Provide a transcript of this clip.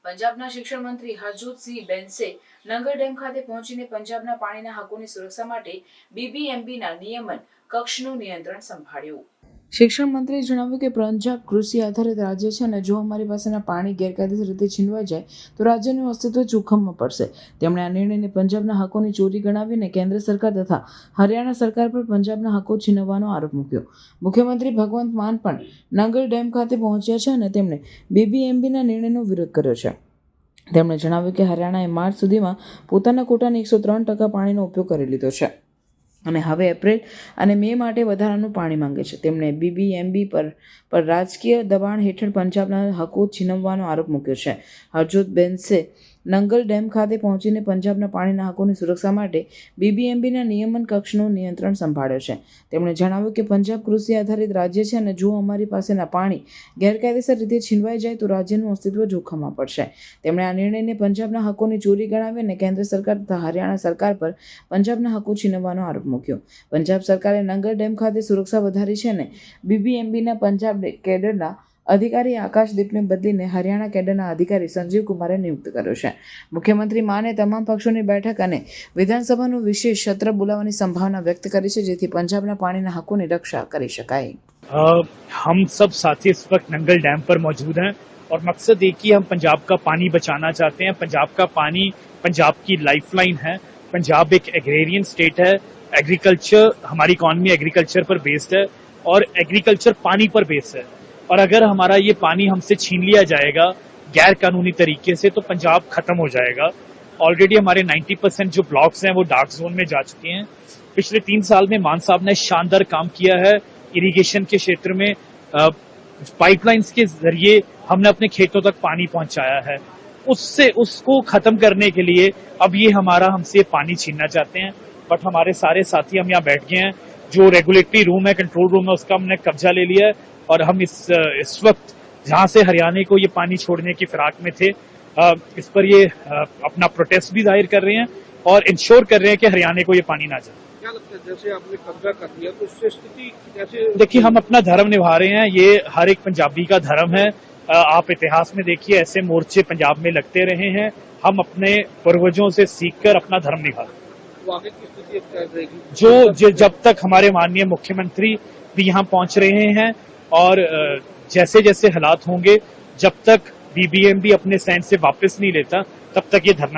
પંજાબના શિક્ષણ મંત્રી હરજોતસિંહ બેન્સે નંગલ ડેમ ખાતે પહોંચીને પંજાબના પાણીના હકોની સુરક્ષા માટે બીબીએમબીના નિયમન કક્ષનું નિયંત્રણ સંભાળ્યું. શિક્ષણ મંત્રીએ જણાવ્યું કે પંજાબ કૃષિ આધારિત રાજ્ય છે અને જો અમારી પાસેના પાણી ગેરકાયદેસર રીતે છીનવાઈ જાય તો રાજ્યનું અસ્તિત્વ જોખમમાં પડશે. તેમણે આ નિર્ણયને પંજાબના હકોની ચોરી ગણાવીને કેન્દ્ર સરકાર તથા હરિયાણા સરકાર પર પંજાબના હકો છીનવવાનો આરોપ મૂક્યો. મુખ્યમંત્રી ભગવંત માન પણ નંગલ ડેમ ખાતે પહોંચ્યા છે અને તેમણે બીબીએમબીના નિર્ણયનો વિરોધ કર્યો છે. તેમણે જણાવ્યું કે હરિયાણાએ માર્ચ સુધીમાં પોતાના કોટાની 103% પાણીનો ઉપયોગ કરી લીધો છે અને હવે એપ્રિલ અને મે માટે વધારાનું પાણી માંગે છે. તેમણે બીબીએમબી પર રાજકીય દબાણ હેઠળ પંજાબના હકો છીનવવાનો આરોપ મૂક્યો છે. હરજોત બેન્સે નંગલ ડેમ ખાતે પહોંચીને પંજાબના પાણીના હકોની સુરક્ષા માટે બીબીએમબીના નિયમન કક્ષનું નિયંત્રણ સંભાળ્યો છે. તેમણે જણાવ્યું કે પંજાબ કૃષિ આધારિત રાજ્ય છે અને જો અમારી પાસેના પાણી ગેરકાયદેસર રીતે છીનવાઈ જાય તો રાજ્યનું અસ્તિત્વ જોખમમાં પડશે. તેમણે આ નિર્ણયને પંજાબના હકોની ચોરી ગણાવી અને કેન્દ્ર સરકાર તથા હરિયાણા સરકાર પર પંજાબના હકો છીનવવાનો આરોપ મૂક્યો. પંજાબ સરકારે નંગલ ડેમ ખાતે સુરક્ષા વધારી છે અને બીબીએમબીના પંજાબ કેડરના અધિકારી આકાશદીપને બદલીને હરિયાણા કેડરના અધિકારી સંજીવ કુમારે નિયુક્ત કર્યો છે. મુખ્યમંત્રી માને તમામ પક્ષોની બેઠક અને વિધાનસભાનું વિશેષ સત્ર બોલાવવાની સંભાવના વ્યક્ત કરી છે જેથી પંજાબના પાણીના હકોની रक्षा કરી શકાય. हम सब साथी इस वक्त नंगल डैम पर मौजूद हैं और मकसद एक ही, हम पंजाब का पानी बचाना चाहते हैं. पंजाब का पानी पंजाब की लाइफलाइन है. पंजाब एक एग्रेरियन स्टेट है. एग्रीकल्चर, हमारी इकॉनमी एग्रीकल्चर पर बेस्ड है और एग्रीकल्चर पानी पर बेस्ड है. और अगर हमारा ये पानी हमसे छीन लिया जाएगा गैर कानूनी तरीके से तो पंजाब खत्म हो जाएगा. ऑलरेडी हमारे 90% जो ब्लॉक्स हैं वो डार्क जोन में जा चुके हैं. पिछले 3 साल में मान साहब ने शानदार काम किया है. इरिगेशन के क्षेत्र में पाइपलाइंस के जरिए हमने अपने खेतों तक पानी पहुंचाया है. उसको खत्म करने के लिए अब ये हमसे पानी छीनना चाहते हैं. बट हमारे सारे साथी हम यहाँ बैठ गए हैं. जो रेगुलेटरी रूम है, कंट्रोल रूम है, उसका हमने कब्जा ले लिया है और हम इस वक्त जहां से हरियाणा को ये पानी छोड़ने की फिराक में थे, इस पर ये अपना प्रोटेस्ट भी जाहिर कर रहे हैं और इंश्योर कर रहे हैं कि हरियाणा को ये पानी ना जाए. क्या लगता है जैसे आपने कब्जा कर लिया तो उससे स्थिति कैसे? देखिए, हम अपना धर्म निभा रहे हैं. ये हर एक पंजाबी का धर्म है. आप इतिहास में देखिए, ऐसे मोर्चे पंजाब में लगते रहे हैं. हम अपने पूर्वजों से सीखकर अपना धर्म निभा रहे हैं. तो आगे की स्थिति क्या रहेगी? जब तक हमारे माननीय मुख्यमंत्री भी यहाँ पहुंच रहे हैं और जैसे जैसे हालात होंगे, जब तक बीबीएमबी अपने स्टैंड से वापस नहीं लेता, तब तक ये धरना